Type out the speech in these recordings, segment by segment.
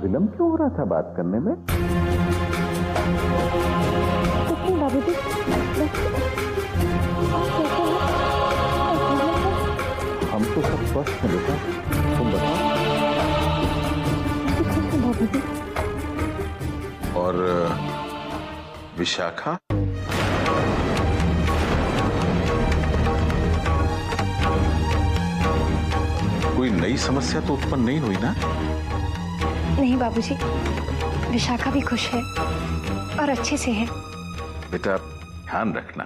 विलंब क्यों हो रहा था बात करने में? कुछ नहीं बाबूजी, हम तो सब स्वस्थ हैं बेटा, तुम बताओ। बाबूजी और विशाखा? कोई नई समस्या तो उत्पन्न नहीं हुई ना? नहीं बाबूजी, विशाखा भी खुश है और अच्छे से है। बेटा ध्यान रखना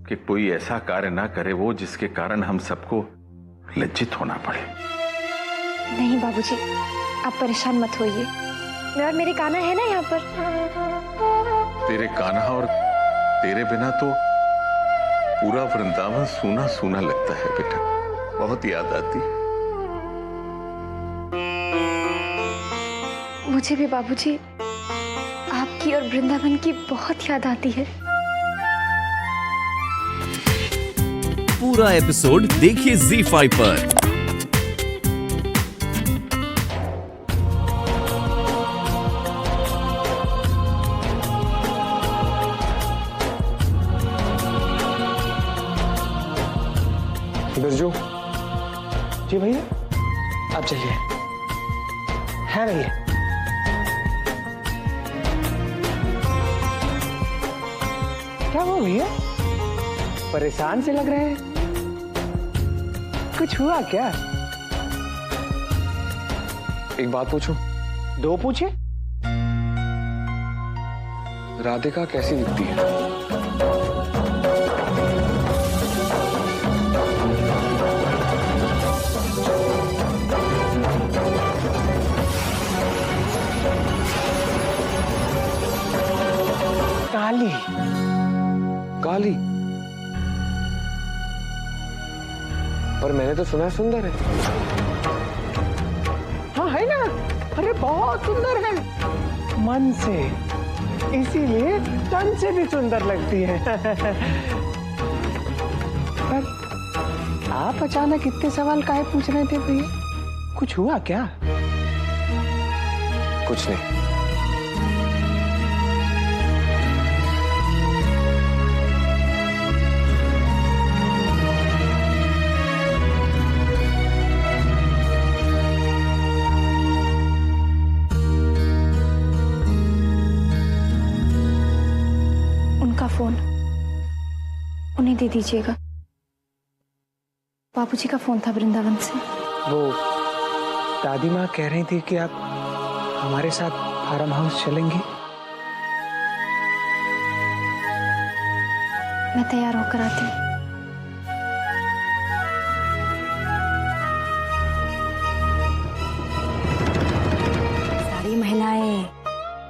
कि कोई ऐसा कार्य ना करे वो जिसके कारण हम सबको लज्जित होना पड़े। नहीं बाबूजी, आप परेशान मत होइए, मैं और मेरे कान्हा है ना यहाँ पर। तेरे कान्हा और तेरे बिना तो पूरा वृंदावन सूना सूना लगता है बेटा, बहुत याद आती। मुझे भी बाबूजी आपकी और वृंदावन की बहुत याद आती है। पूरा एपिसोड देखिए ZEE5 पर। बिरजू जी भैया, आप चलिए। है भैया। क्या हुआ भैया, परेशान से लग रहे हैं? कुछ हुआ क्या? एक बात पूछूं? दो पूछे। राधिका कैसी दिखती है? काली काली, पर मैंने तो सुना है सुंदर है। हाँ है ना, अरे बहुत सुंदर है मन से, इसीलिए तन से भी सुंदर लगती है। पर आप अचानक इतने सवाल काहे पूछ रहे थे भैया? कुछ हुआ क्या? कुछ नहीं। फोन उन्हें दे दीजिएगा। बाबूजी का फोन था वृंदावन से। वो दादी माँ कह रही थी कि आप हमारे साथ फार्म हाउस चलेंगी। मैं तैयार होकर आती हूँ। सारी महिलाएं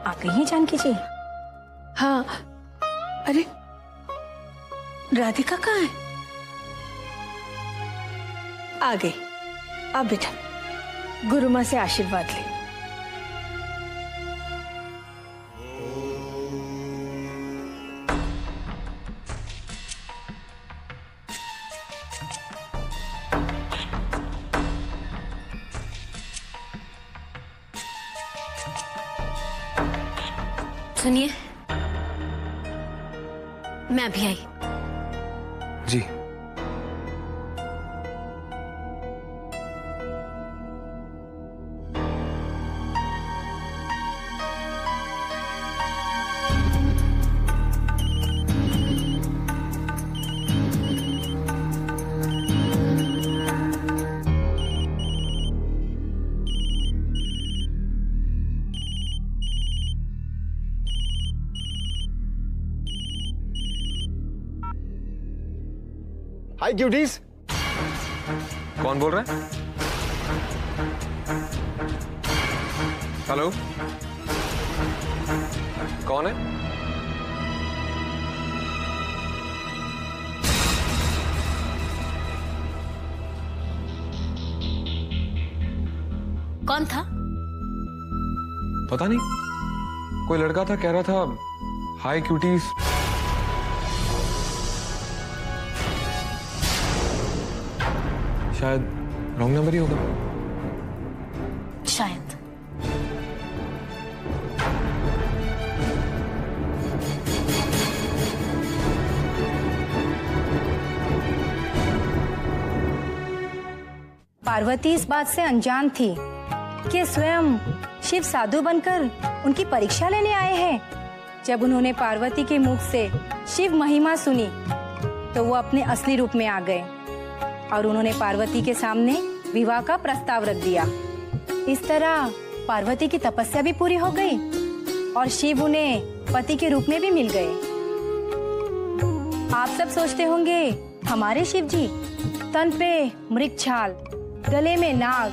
आ गई हैं जानकी जी? हाँ, अरे राधिका कहाँ है? आ गई। अब बेटा गुरु माँ से आशीर्वाद ले। सुनिए, मैं अभी आई। जी हाय क्यूटीज। कौन बोल रहा है? हेलो, कौन है? कौन था? पता नहीं, कोई लड़का था, कह रहा था हाय क्यूटीज। शायद रॉन्ग नंबर ही होगा। शायद। पार्वती इस बात से अनजान थी कि स्वयं शिव साधु बनकर उनकी परीक्षा लेने आए हैं। जब उन्होंने पार्वती के मुख से शिव महिमा सुनी तो वो अपने असली रूप में आ गए और उन्होंने पार्वती के सामने विवाह का प्रस्ताव रख दिया। इस तरह पार्वती की तपस्या भी पूरी हो गई और शिव उन्हें पति के रूप में भी मिल गए। आप सब सोचते होंगे हमारे शिव जी तन पे मृगछाल, गले में नाग,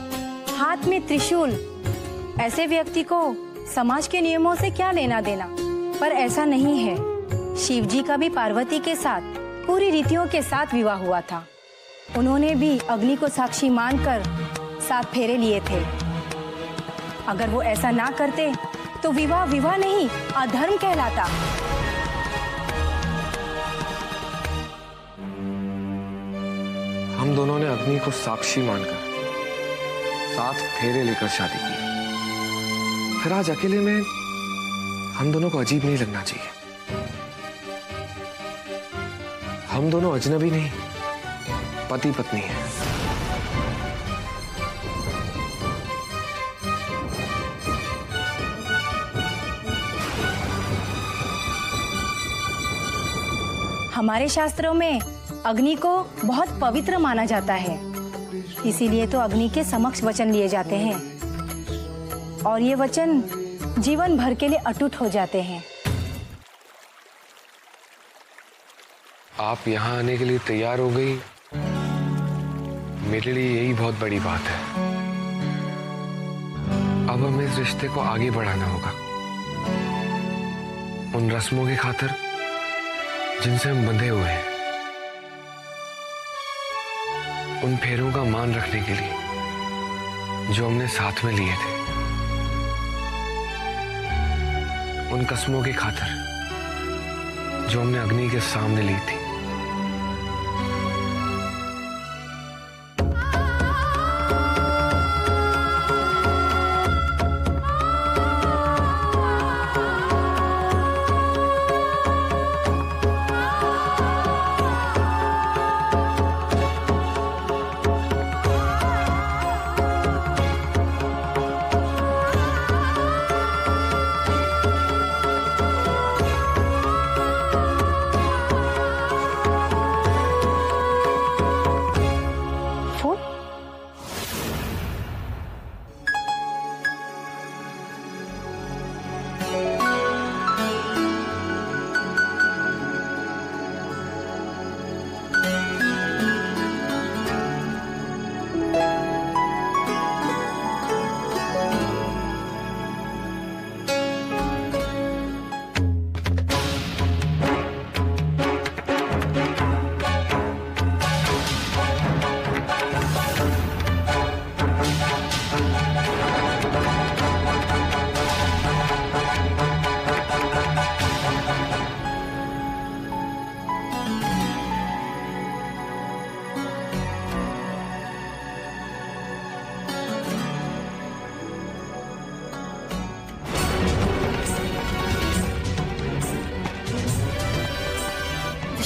हाथ में त्रिशूल, ऐसे व्यक्ति को समाज के नियमों से क्या लेना देना, पर ऐसा नहीं है। शिव जी का भी पार्वती के साथ पूरी रीतियों के साथ विवाह हुआ था। उन्होंने भी अग्नि को साक्षी मानकर 7 फेरे लिए थे। अगर वो ऐसा ना करते तो विवाह विवाह नहीं, अधर्म कहलाता। हम दोनों ने अग्नि को साक्षी मानकर 7 फेरे लेकर शादी की। फिर आज अकेले में हम दोनों को अजीब नहीं लगना चाहिए। हम दोनों अजनबी नहीं, पति पत्नी हैं। हमारे शास्त्रों में अग्नि को बहुत पवित्र माना जाता है, इसीलिए तो अग्नि के समक्ष वचन लिए जाते हैं और ये वचन जीवन भर के लिए अटूट हो जाते हैं। आप यहाँ आने के लिए तैयार हो गई, मेरे लिए यही बहुत बड़ी बात है। अब हमें इस रिश्ते को आगे बढ़ाना होगा, उन रस्मों की खातिर जिनसे हम बंधे हुए हैं, उन फेरों का मान रखने के लिए जो हमने साथ में लिए थे, उन कस्मों की खातिर जो हमने अग्नि के सामने ली थी।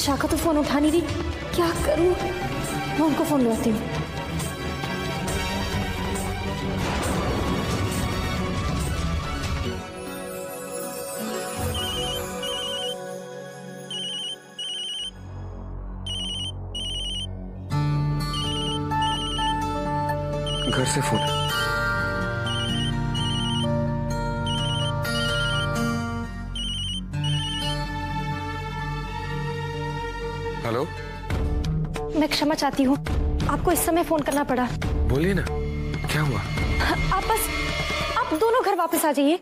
शाखा तो फोन उठा नहीं रही, क्या करूं? मैं उनको फोन लगाती हूँ। घर से फोन। हेलो, मैं क्षमा चाहती हूँ, आपको इस समय फोन करना पड़ा। बोलिए ना, क्या हुआ? आप दोनों घर वापस आ जाइए।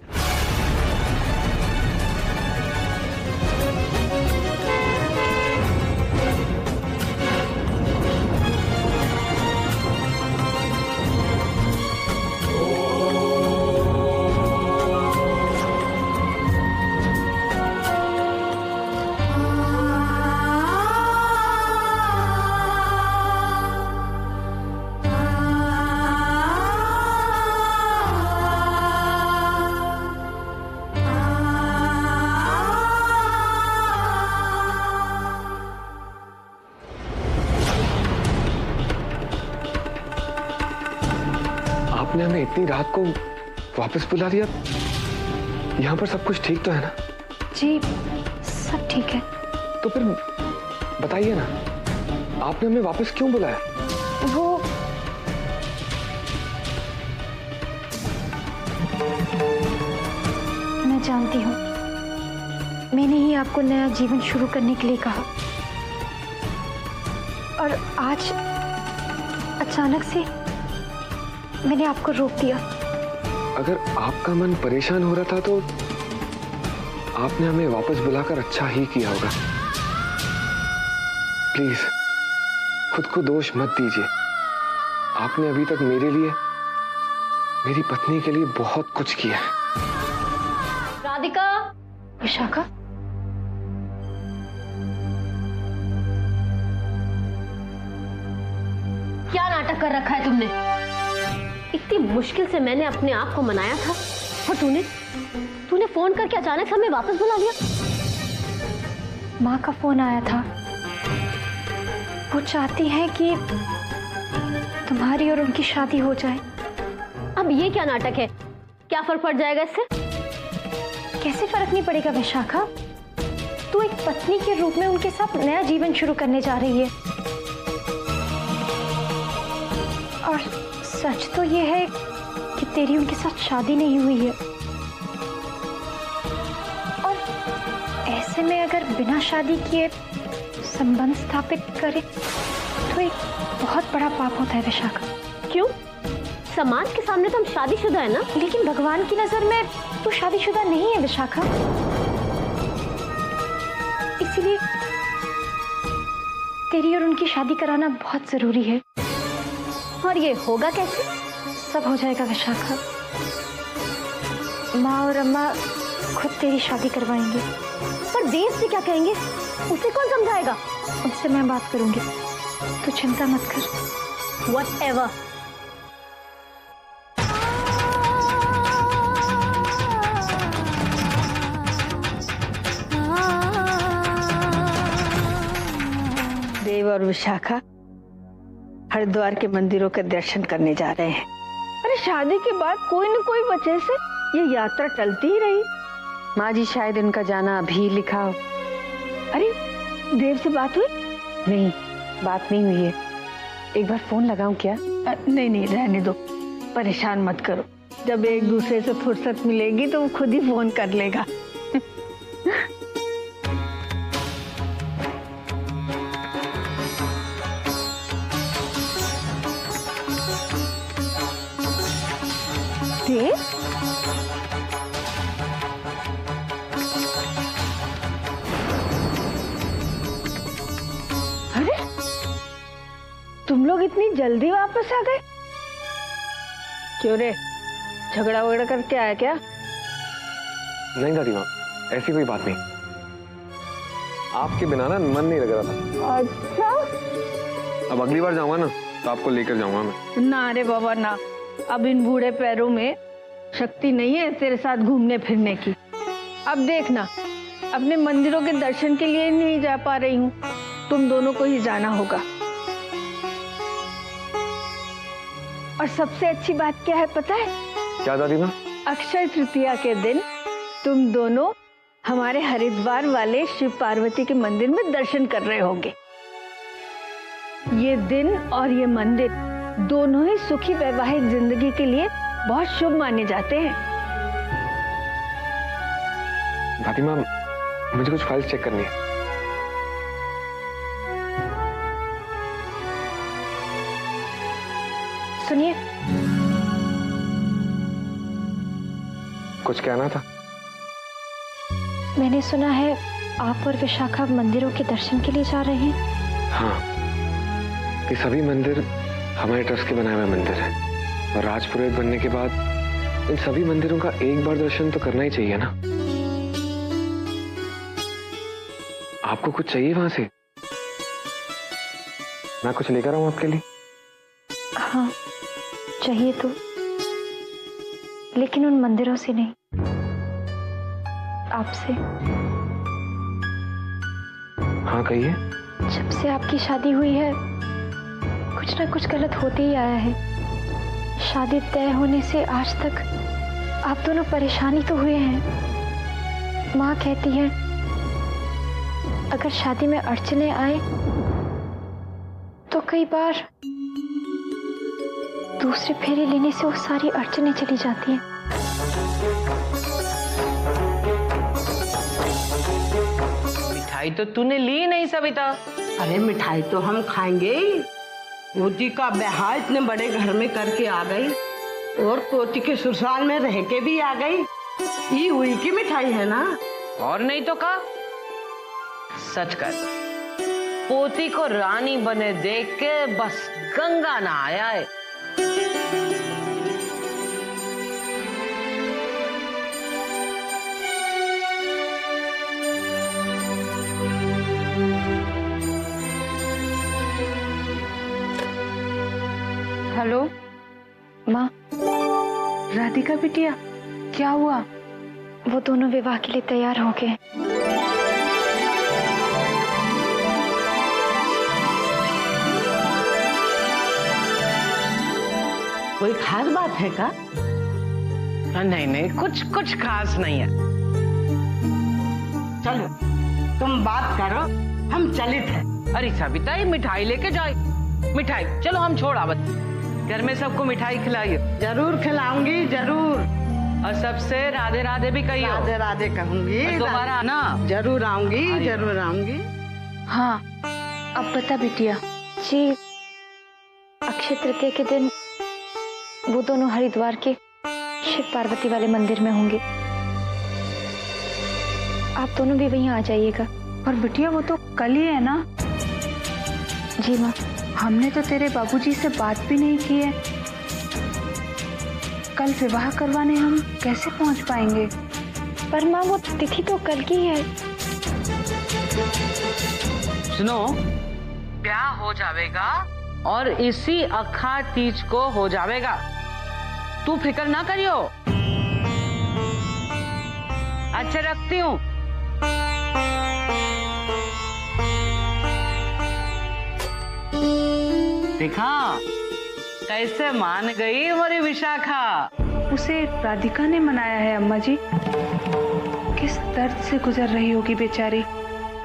आपने हमें इतनी रात को वापस बुला दिया। यहाँ पर सब कुछ ठीक तो है ना? जी सब ठीक है। तो फिर बताइए ना, आपने हमें वापस क्यों बुलाया? वो मैं जानती हूँ, मैंने ही आपको नया जीवन शुरू करने के लिए कहा और आज अचानक से मैंने आपको रोक दिया। अगर आपका मन परेशान हो रहा था तो आपने हमें वापस बुलाकर अच्छा ही किया होगा। प्लीज खुद को दोष मत दीजिए। आपने अभी तक मेरे लिए, मेरी पत्नी के लिए बहुत कुछ किया है। राधिका। विशाखा, क्या नाटक कर रखा है तुमने? इतनी मुश्किल से मैंने अपने आप को मनाया था और तूने फोन करके अचानक से हमें वापस बुला लिया। माँ का फोन आया था। वो चाहती है कि तुम्हारी और उनकी शादी हो जाए। अब ये क्या नाटक है? क्या फर्क पड़ जाएगा इससे? कैसे फर्क नहीं पड़ेगा विशाखा? तू एक पत्नी के रूप में उनके साथ नया जीवन शुरू करने जा रही है और सच तो ये है कि तेरी उनके साथ शादी नहीं हुई है और ऐसे में अगर बिना शादी किए संबंध स्थापित करे तो एक बहुत बड़ा पाप होता है विशाखा। क्यों? समाज के सामने तो हम शादीशुदा है ना। लेकिन भगवान की नजर में तू शादीशुदा नहीं है विशाखा, इसलिए तेरी और उनकी शादी कराना बहुत जरूरी है। और ये होगा कैसे? सब हो जाएगा विशाखा। माँ और अम्मा खुद तेरी शादी करवाएंगे। पर देव से क्या कहेंगे? उसे कौन समझाएगा? उनसे मैं बात करूंगी, तू चिंता मत कर। Whatever. देव और विशाखा हरिद्वार के मंदिरों के दर्शन करने जा रहे हैं। अरे शादी के बाद कोई न कोई वजह से ये यात्रा चलती ही रही। माँ जी शायद इनका जाना अभी लिखा हो। अरे देव से बात हुई? नहीं, बात नहीं हुई है। एक बार फोन लगाऊं क्या? नहीं रहने दो, परेशान मत करो। जब एक दूसरे से फुर्सत मिलेगी तो वो खुद ही फोन कर लेगा। देव? अरे तुम लोग इतनी जल्दी वापस आ गए? क्यों रे, झगड़ा वगड़ा करके आया क्या? नहीं दादी माँ, ऐसी कोई बात नहीं। आपके बिना ना मन नहीं लग रहा था। अच्छा, अब अगली बार जाऊंगा ना तो आपको लेकर जाऊंगा मैं। ना रे बाबा ना, अब इन बूढ़े पैरों में शक्ति नहीं है तेरे साथ घूमने फिरने की। अब देखना, अपने मंदिरों के दर्शन के लिए नहीं जा पा रही हूँ, तुम दोनों को ही जाना होगा। और सबसे अच्छी बात क्या है पता है? क्या दादी माँ? अक्षय तृतीया के दिन तुम दोनों हमारे हरिद्वार वाले शिव पार्वती के मंदिर में दर्शन कर रहे होंगे। ये दिन और ये मंदिर दोनों ही सुखी वैवाहिक जिंदगी के लिए बहुत शुभ माने जाते हैं। दादी माँ, मुझे कुछ फाइल्स चेक करनी है। सुनिए, कुछ कहना था? मैंने सुना है आप और विशाखा मंदिरों के दर्शन के लिए जा रहे हैं। हाँ, ये सभी मंदिर हमारे ट्रस्ट के बनाए हुए मंदिर हैं और राजपुरोहित बनने के बाद इन सभी मंदिरों का एक बार दर्शन तो करना ही चाहिए ना। आपको कुछ चाहिए वहां से? मैं कुछ लेकर आऊं आपके लिए? हाँ चाहिए तो, लेकिन उन मंदिरों से नहीं, आपसे। हाँ कहिए। जब से आपकी शादी हुई है कुछ ना कुछ गलत होते ही आया है। शादी तय होने से आज तक आप दोनों परेशानी तो हुए हैं। माँ कहती है अगर शादी में अड़चने आए तो कई बार दूसरे फेरे लेने से वो सारी अड़चनें चली जाती हैं। मिठाई तो तूने ली नहीं सविता। अरे मिठाई तो हम खाएंगे ही। पोती का ब्याह इतने बड़े घर में करके आ गई और पोती के ससुराल में रह के भी आ गई। ये हुई की मिठाई है ना। और नहीं तो का सच कर, पोती को रानी बने देख के बस गंगा ना आया है। हेलो माँ, राधिका बिटिया, क्या हुआ? वो दोनों विवाह के लिए तैयार हो गए। कोई खास बात है का? नहीं नहीं, कुछ खास नहीं है। चलो तुम बात करो, हम चलित हैं। अरे सविता, ये मिठाई लेके जाए। मिठाई चलो हम छोड़ आवत, घर में सबको मिठाई खिलाइए। जरूर खिलाऊंगी, जरूर। और सबसे राधे राधे भी कहियो। राधे राधे कहूंगी। दोबारा आना। जरूर आऊंगी, जरूर आऊंगी। हाँ, अब बता बिटिया। जी, अक्षय तृतीया के दिन वो दोनों हरिद्वार के शिव पार्वती वाले मंदिर में होंगे। आप दोनों भी वहीं आ जाइएगा। और बिटिया वो तो कल ही है ना? जी माँ। हमने तो तेरे बाबूजी से बात भी नहीं की है। कल विवाह करवाने हम कैसे पहुंच पाएंगे? पर माँ वो तिथि तो कल की है। सुनो, ब्याह हो जाएगा और इसी अखा तीज को हो जाएगा। तू फिक्र ना करियो। अच्छा रखती हूँ। देखा कैसे मान गई हमारी विशाखा। उसे राधिका ने मनाया है अम्मा जी। किस दर्द से गुजर रही होगी बेचारी।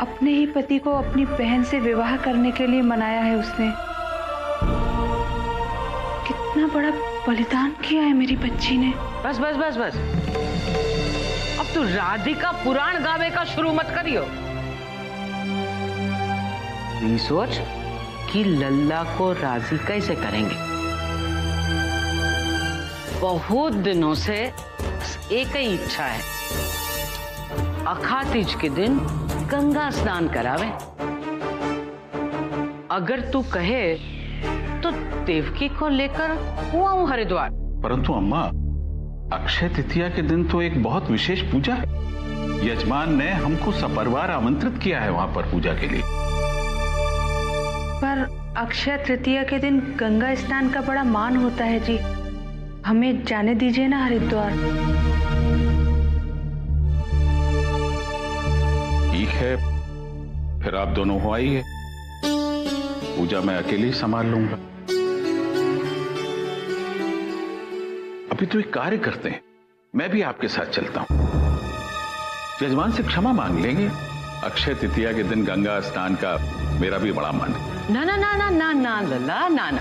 अपने ही पति को अपनी बहन से विवाह करने के लिए मनाया है उसने। कितना बड़ा बलिदान किया है मेरी बच्ची ने। बस बस बस बस, अब तू राधिका पुराण गावे का शुरू मत करियो। नहीं सोच कि लल्ला को राजी कैसे करेंगे। बहुत दिनों से एक ही इच्छा है, अखा तीज के दिन गंगा स्नान करावे। अगर तू कहे तो देवकी को लेकर आऊं हरिद्वार। परंतु अम्मा, अक्षय तृतीया के दिन तो एक बहुत विशेष पूजा है। यजमान ने हमको सपरिवार आमंत्रित किया है वहां पर पूजा के लिए। पर अक्षय तृतीया के दिन गंगा स्नान का बड़ा मान होता है जी। हमें जाने दीजिए ना हरिद्वार। ठीक है, फिर आप दोनों हो आइए। पूजा मैं अकेले ही संभाल लूंगा। अभी तो एक कार्य करते हैं, मैं भी आपके साथ चलता हूं। यजमान से क्षमा मांग लेंगे। अक्षय तृतीया के दिन गंगा स्नान का मेरा भी बड़ा मन है। ना ना ना ना ना ना लल्ला, ना ना,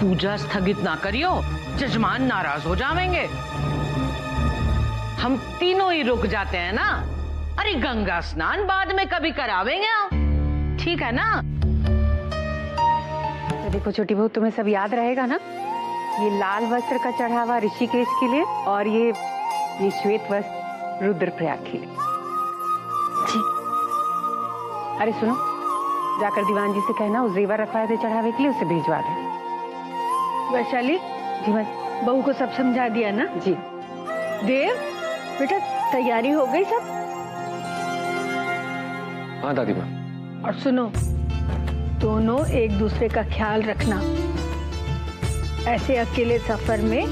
पूजा स्थगित ना करियो, जजमान नाराज हो जाएंगे। हम तीनों ही रुक जाते हैं ना। अरे गंगा स्नान बाद में कभी करावेंगे आप, ठीक है ना? तो देखो छोटी बहू, तुम्हें सब याद रहेगा ना? ये लाल वस्त्र का चढ़ावा ऋषिकेश के लिए और ये श्वेत वस्त्र रुद्रप्रयाग के लिए। जी। अरे सुनो, जाकर दीवान जी से कहना उस जेवर रखवाए थे चढ़ावे के लिए, उसे भिजवा दे। वैशाली जी मैं बहू को सब समझा दिया ना? जी। देव बेटा, तैयारी हो गई सब? हाँ दादी माँ। और सुनो, दोनों एक दूसरे का ख्याल रखना। ऐसे अकेले सफर में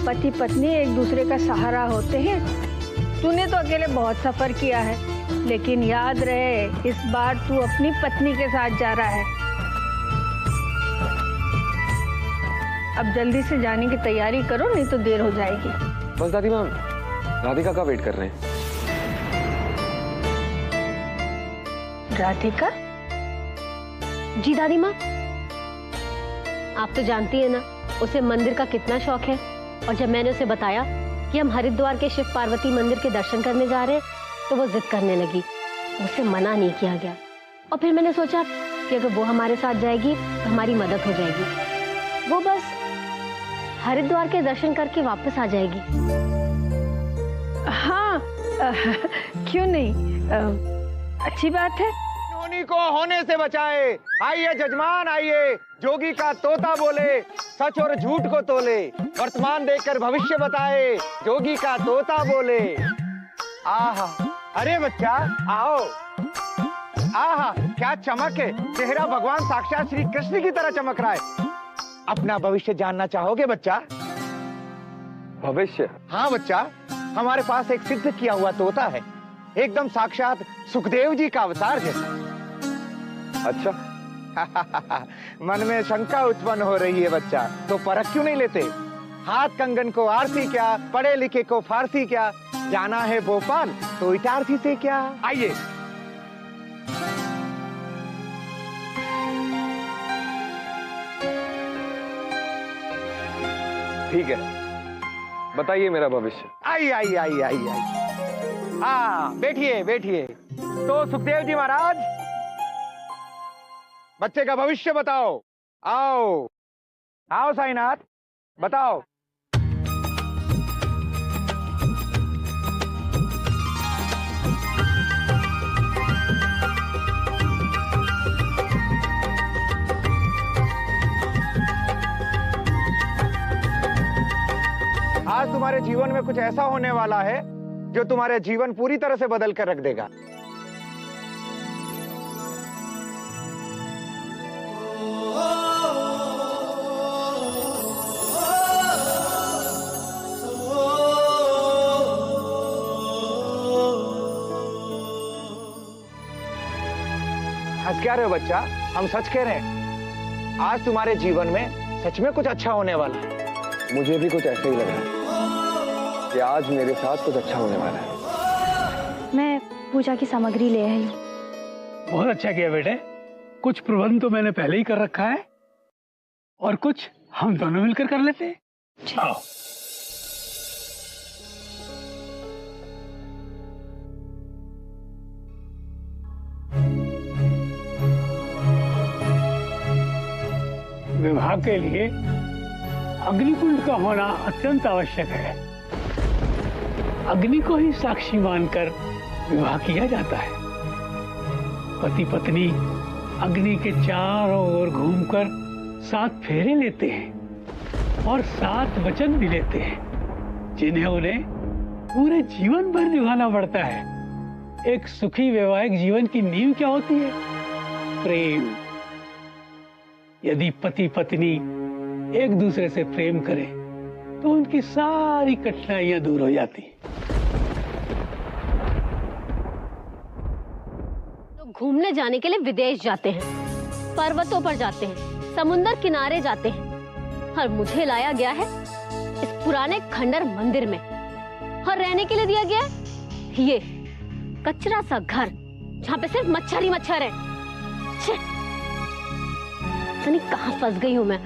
पति पत्नी एक दूसरे का सहारा होते हैं। तूने तो अकेले बहुत सफर किया है, लेकिन याद रहे इस बार तू अपनी पत्नी के साथ जा रहा है। अब जल्दी से जाने की तैयारी करो, नहीं तो देर हो जाएगी। बस दादी माँ, राधिका का वेट कर रहे हैं। राधिका? जी दादी माँ, आप तो जानती है ना उसे मंदिर का कितना शौक है। और जब मैंने उसे बताया कि हम हरिद्वार के शिव पार्वती मंदिर के दर्शन करने जा रहे हैं तो वो जिद करने लगी। उसे मना नहीं किया गया और फिर मैंने सोचा कि अगर वो हमारे साथ जाएगी तो हमारी मदद हो जाएगी। वो बस हरिद्वार के दर्शन करके वापस आ जाएगी। हाँ, क्यों नहीं, अच्छी बात है। नोनी को होने से बचाए। आइए जजमान आइए, जोगी का तोता बोले, सच और झूठ को तोले, वर्तमान देखकर भविष्य बताए, जोगी का तोता बोले। आहा, अरे बच्चा आओ। आहा, क्या चमक है, चेहरा भगवान साक्षात श्री कृष्ण की तरह चमक रहा है। अपना भविष्य जानना चाहोगे बच्चा? भविष्य? हाँ बच्चा, हमारे पास एक सिद्ध किया हुआ तोता है, एकदम साक्षात सुखदेव जी का अवतार जैसा। अच्छा। मन में शंका उत्पन्न हो रही है बच्चा, तो परख क्यों नहीं लेते? हाथ कंगन को आरती क्या, पढ़े लिखे को फारसी क्या, जाना है भोपाल तो इटारसी से क्या। आइए। ठीक है, बताइए मेरा भविष्य। आइए आइए आइए आइए आइए। हाँ बैठिए बैठिए। तो सुखदेव जी महाराज, बच्चे का भविष्य बताओ। आओ आओ साईनाथ, बताओ। आज तुम्हारे जीवन में कुछ ऐसा होने वाला है जो तुम्हारे जीवन पूरी तरह से बदल कर रख देगा। हंस क्या रहे हो बच्चा? हम सच कह रहे हैं, आज तुम्हारे जीवन में सच में कुछ अच्छा होने वाला है। मुझे भी कुछ ऐसा ही लग रहा है कि आज मेरे साथ कुछ अच्छा होने वाला है। मैं पूजा की सामग्री ले आई हूँ। बहुत अच्छा किया बेटे, कुछ प्रबंध तो मैंने पहले ही कर रखा है और कुछ हम दोनों मिलकर कर लेते हैं। आओ। विवाह के लिए अग्निकुंड का होना अत्यंत आवश्यक है। अग्नि को ही साक्षी मानकर विवाह किया जाता है। पति पत्नी अग्नि के चारों ओर घूमकर 7 फेरे लेते हैं और 7 वचन भी लेते हैं, जिन्हें उन्हें पूरे जीवन भर निभाना पड़ता है। एक सुखी वैवाहिक जीवन की नींव क्या होती है? प्रेम। यदि पति पत्नी एक दूसरे से प्रेम करें तो उनकी सारी कठिनाइयां दूर हो जाती। तो घूमने जाने के लिए विदेश जाते हैं, पर्वतों पर जाते हैं, समुद्र किनारे जाते हैं, और मुझे लाया गया है इस पुराने खंडर मंदिर में और रहने के लिए दिया गया है ये कचरा सा घर जहाँ पे सिर्फ मच्छर ही मच्छर है। नहीं कहाँ फंस गई हूँ मैं।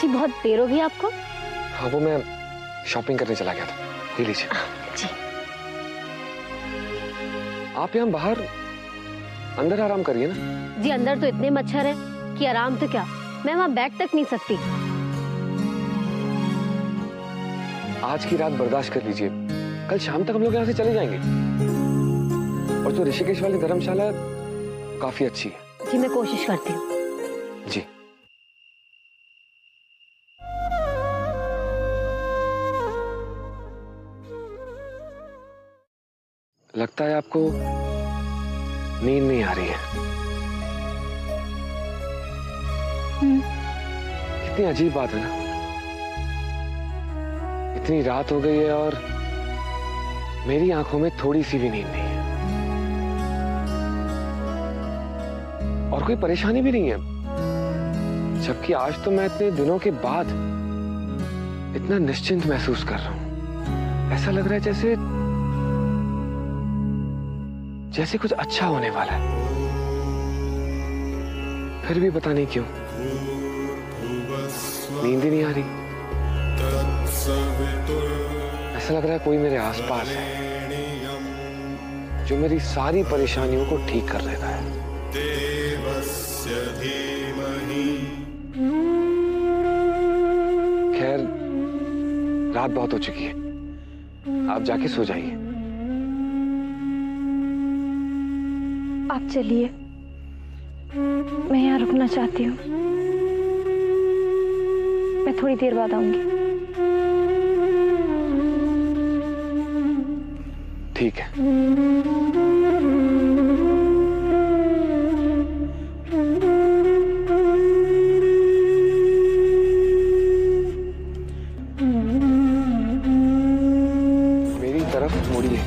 जी बहुत देर हो गई आपको? हाँ, वो मैं शॉपिंग करने चला गया था। ले लीजिए। जी। आप यहाँ बाहर अंदर आराम करिए ना। जी अंदर तो इतने मच्छर हैं कि आराम तो क्या, मैं वहाँ बैठ तक नहीं सकती। आज की रात बर्दाश्त कर लीजिए, कल शाम तक हम लोग यहाँ से चले जाएंगे। और जो ऋषिकेश वाली धर्मशाला है काफी अच्छी है। जी मैं कोशिश करती हूँ। जी। लगता है आपको नींद नहीं आ रही है। कितनी अजीब बात है ना, इतनी रात हो गई है और मेरी आंखों में थोड़ी सी भी नींद नहीं है और कोई परेशानी भी नहीं है, जबकि आज तो मैं इतने दिनों के बाद इतना निश्चिंत महसूस कर रहा हूं। ऐसा लग रहा है जैसे कुछ अच्छा होने वाला है। फिर भी पता नहीं क्यों नींद ही नहीं आ रही। ऐसा लग रहा है कोई मेरे आसपास है जो मेरी सारी परेशानियों को ठीक कर देता है। खैर, रात बहुत हो चुकी है, आप जाके सो जाइए। आप चलिए, मैं यहाँ रुकना चाहती हूँ। मैं थोड़ी देर बाद आऊंगी। ठीक है। मेरी तरफ मुड़िए।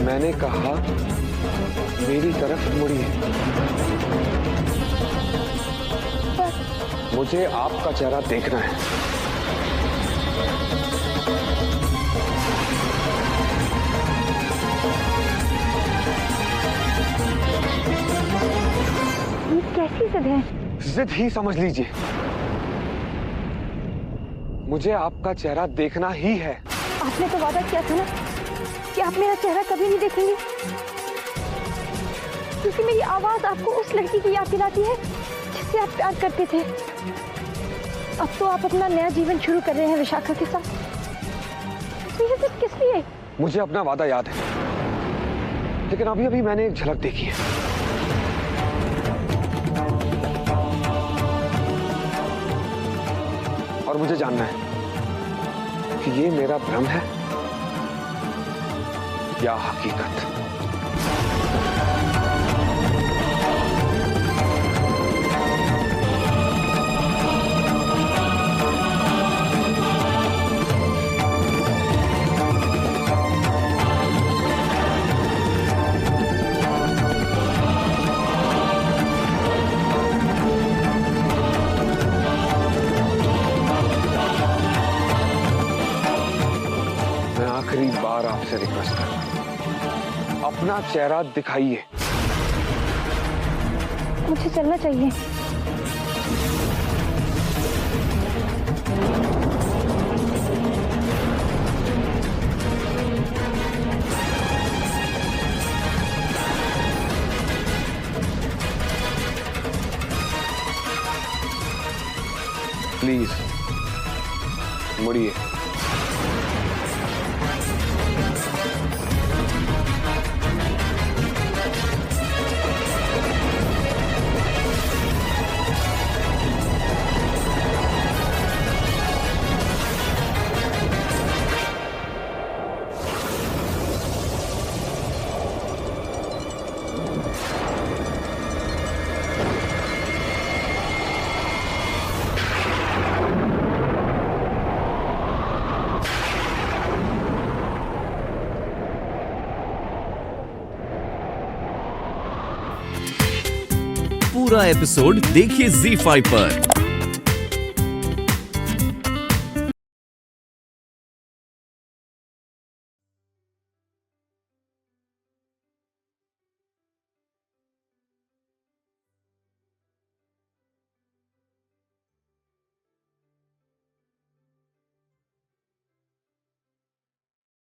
मैंने कहा मेरी तरफ मुड़िए। मुझे आपका चेहरा देखना है। ये कैसी जिद है? जिद ही समझ लीजिए। मुझे आपका चेहरा देखना ही है। आपने तो वादा किया था ना कि आप मेरा चेहरा कभी नहीं देखेंगे, क्योंकि मेरी आवाज आपको उस लड़की की याद दिलाती है जिससे आप प्यार करते थे। अब तो आप अपना नया जीवन शुरू कर रहे हैं विशाखा के साथ। तो ये सब किस लिए? मुझे अपना वादा याद है, लेकिन अभी अभी मैंने एक झलक देखी है। और मुझे जानना है कि ये मेरा भ्रम है या हकीकत। आखिरी बार आपसे रिक्वेस्ट कर रहा हूं, अपना चेहरा दिखाइए। मुझे चलना चाहिए। प्लीज मुड़िए। पूरा एपिसोड देखिए ZEE5 पर।